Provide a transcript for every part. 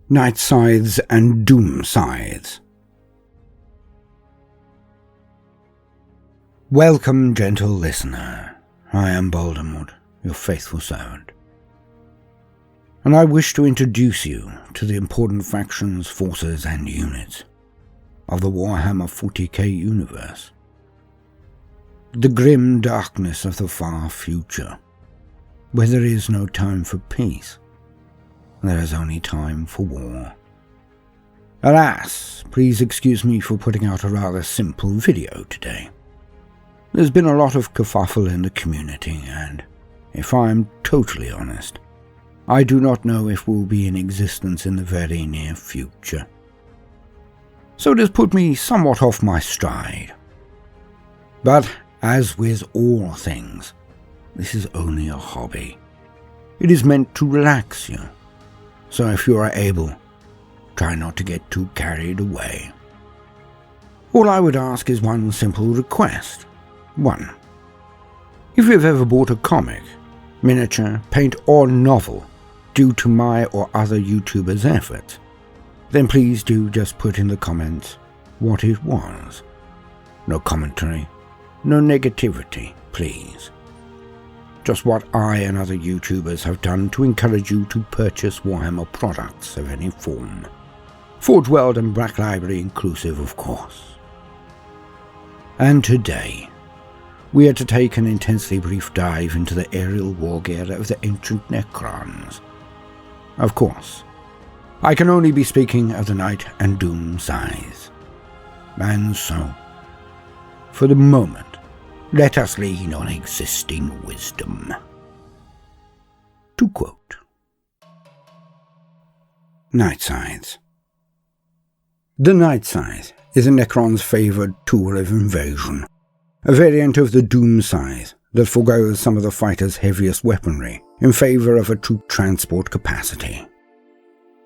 Night Scythes and Doom Scythes. Welcome, gentle listener. I am Baldermort, your faithful servant. And I wish to introduce you to the important factions, forces, and units of the Warhammer 40k universe. The grim darkness of the far future, where there is no time for peace. There is only time for war. Alas, please excuse me for putting out a rather simple video today. There's been a lot of kerfuffle in the community, and, if I am totally honest, I do not know if we'll be in existence in the very near future. So it has put me somewhat off my stride. But, as with all things, this is only a hobby. It is meant to relax you. So if you are able, try not to get too carried away. All I would ask is one simple request. 1. If you've ever bought a comic, miniature, paint or novel due to my or other YouTubers' efforts, then please do just put in the comments what it was. No commentary, no negativity, please. Just what I and other YouTubers have done to encourage you to purchase Warhammer products of any form. Forge World and Black Library inclusive, of course. And today, we are to take an intensely brief dive into the aerial war gear of the ancient Necrons. Of course, I can only be speaking of the Night and Doom Scythes. And so, for the moment, let us lean on existing wisdom. To quote, Night Scythes. The Night Scythe is a Necron's favoured tool of invasion, a variant of the Doom Scythe that forgoes some of the fighter's heaviest weaponry in favour of a troop transport capacity.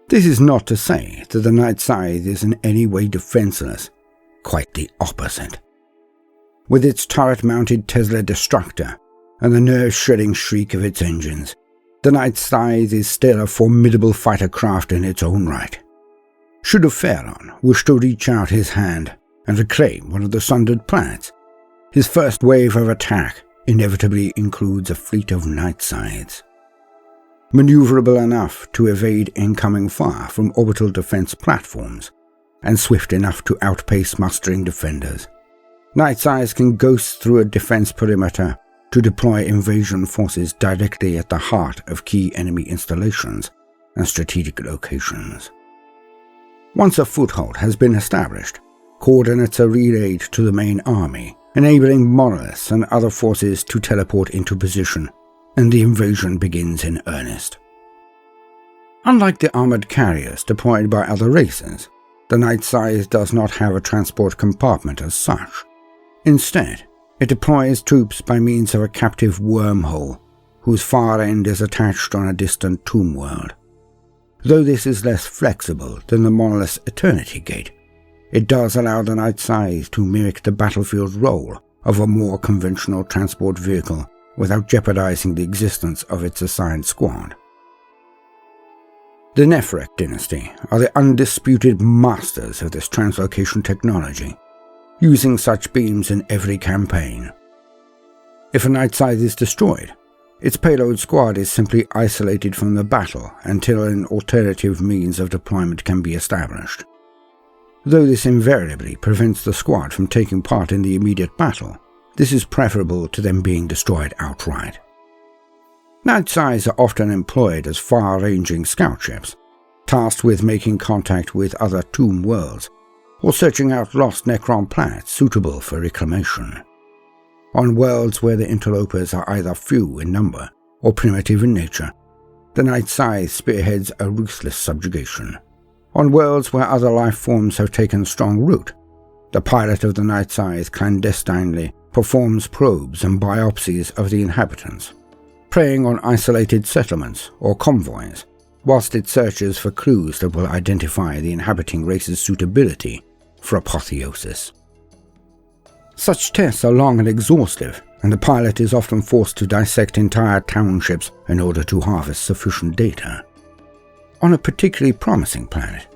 This is not to say that the Night Scythe is in any way defenceless, quite the opposite. With its turret-mounted Tesla destructor and the nerve-shredding shriek of its engines, the Night Scythe is still a formidable fighter craft in its own right. Should a Pharaon wish to reach out his hand and reclaim one of the sundered planets, his first wave of attack inevitably includes a fleet of Night Scythes. Maneuverable enough to evade incoming fire from orbital defense platforms, and swift enough to outpace mustering defenders, Night Scythes can ghost through a defense perimeter to deploy invasion forces directly at the heart of key enemy installations and strategic locations. Once a foothold has been established, coordinates are relayed to the main army, enabling monoliths and other forces to teleport into position, and the invasion begins in earnest. Unlike the armoured carriers deployed by other races, the Night Scythe does not have a transport compartment as such. Instead, it deploys troops by means of a captive wormhole, whose far end is attached on a distant tomb world. Though this is less flexible than the monolith's Eternity Gate, it does allow the Night Scythe to mimic the battlefield role of a more conventional transport vehicle without jeopardizing the existence of its assigned squad. The Nephrek dynasty are the undisputed masters of this translocation technology, using such beams in every campaign. If a Night Scythe is destroyed, its payload squad is simply isolated from the battle until an alternative means of deployment can be established. Though this invariably prevents the squad from taking part in the immediate battle, this is preferable to them being destroyed outright. Night Scythes are often employed as far-ranging scout ships, tasked with making contact with other tomb worlds, or searching out lost Necron planets suitable for reclamation. On worlds where the interlopers are either few in number or primitive in nature, the Night Scythe spearheads a ruthless subjugation. On worlds where other life forms have taken strong root, the pilot of the Night Scythe clandestinely performs probes and biopsies of the inhabitants, preying on isolated settlements or convoys, whilst it searches for clues that will identify the inhabiting race's suitability for apotheosis. Such tests are long and exhaustive, and the pilot is often forced to dissect entire townships in order to harvest sufficient data. On a particularly promising planet,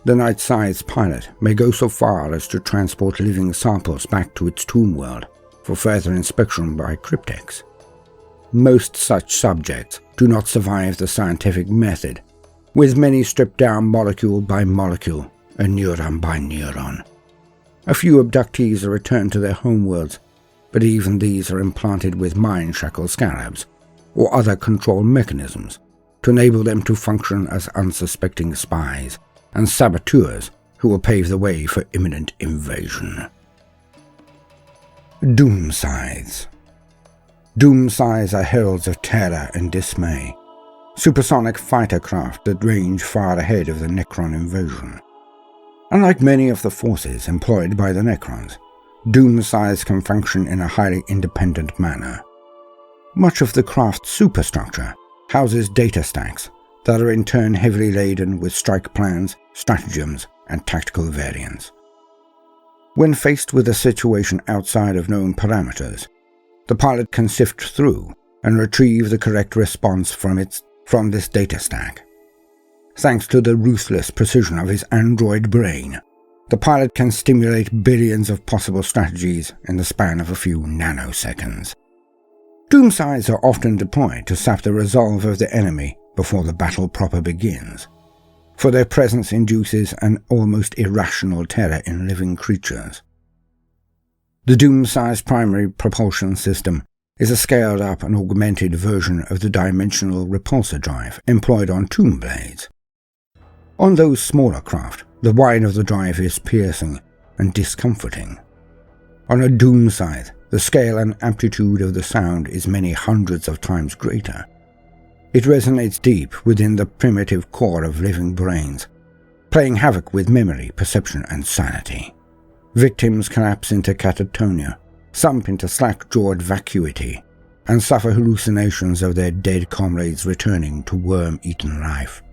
the Night Scythe's pilot may go so far as to transport living samples back to its tomb world for further inspection by cryptex. Most such subjects do not survive the scientific method, with many stripped down molecule by molecule and neuron by neuron. A few abductees are returned to their homeworlds, but even these are implanted with mind shackle scarabs or other control mechanisms to enable them to function as unsuspecting spies and saboteurs who will pave the way for imminent invasion. Doom Scythes. Doom Scythes are heralds of terror and dismay, supersonic fighter craft that range far ahead of the Necron invasion. Unlike many of the forces employed by the Necrons, Doom Scythes can function in a highly independent manner. Much of the craft's superstructure houses data stacks that are in turn heavily laden with strike plans, stratagems, and tactical variants. When faced with a situation outside of known parameters, the pilot can sift through and retrieve the correct response from this data stack. Thanks to the ruthless precision of his android brain, the pilot can stimulate billions of possible strategies in the span of a few nanoseconds. Doom Scythes are often deployed to sap the resolve of the enemy before the battle proper begins, for their presence induces an almost irrational terror in living creatures. The Doom Scythe's primary propulsion system is a scaled-up and augmented version of the dimensional repulsor drive employed on tomb blades. On those smaller craft, the whine of the drive is piercing and discomforting. On a Doom Scythe, the scale and amplitude of the sound is many hundreds of times greater. It resonates deep within the primitive core of living brains, playing havoc with memory, perception, and sanity. Victims collapse into catatonia, sump into slack-jawed vacuity, and suffer hallucinations of their dead comrades returning to worm-eaten life.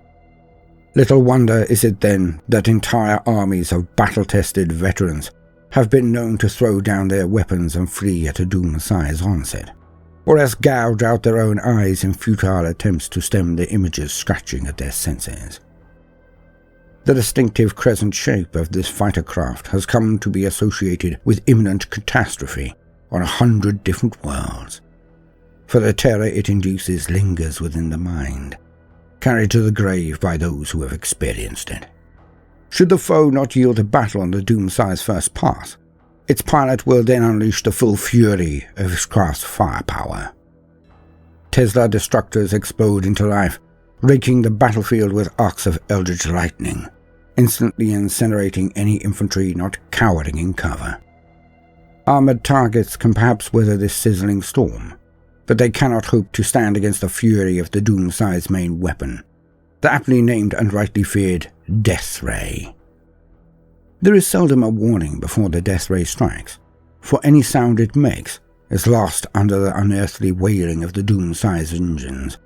Little wonder is it then that entire armies of battle-tested veterans have been known to throw down their weapons and flee at a Doom Scythe's onset, or else gouge out their own eyes in futile attempts to stem the images scratching at their senses. The distinctive crescent shape of this fighter craft has come to be associated with imminent catastrophe on 100 different worlds, for the terror it induces lingers within the mind, carried to the grave by those who have experienced it. Should the foe not yield a battle on the Doom Scythe's first pass, its pilot will then unleash the full fury of his craft's firepower. Tesla destructors explode into life, raking the battlefield with arcs of eldritch lightning, instantly incinerating any infantry not cowering in cover. Armored targets can perhaps weather this sizzling storm, but they cannot hope to stand against the fury of the Doom Scythe's main weapon, the aptly named and rightly feared Death Ray. There is seldom a warning before the Death Ray strikes, for any sound it makes is lost under the unearthly wailing of the Doom Scythe's engines.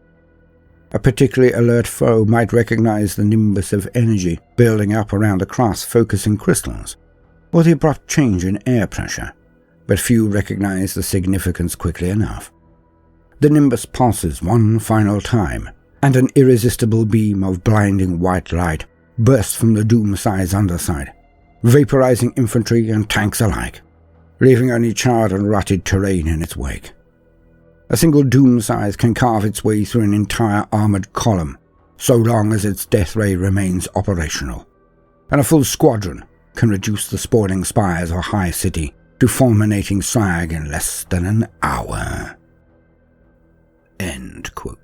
A particularly alert foe might recognize the nimbus of energy building up around the craft's focusing crystals, or the abrupt change in air pressure, but few recognize the significance quickly enough. The nimbus pulses one final time, and an irresistible beam of blinding white light bursts from the Doom Scythe's underside, vaporizing infantry and tanks alike, leaving only charred and rotted terrain in its wake. A single Doom Scythe can carve its way through an entire armored column, so long as its death ray remains operational, and a full squadron can reduce the spawning spires of a high city to fulminating slag in less than an hour. End quote.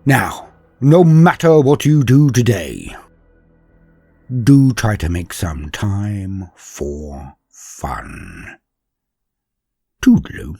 Now, no matter what you do today, do try to make some time for fun. Toodaloo.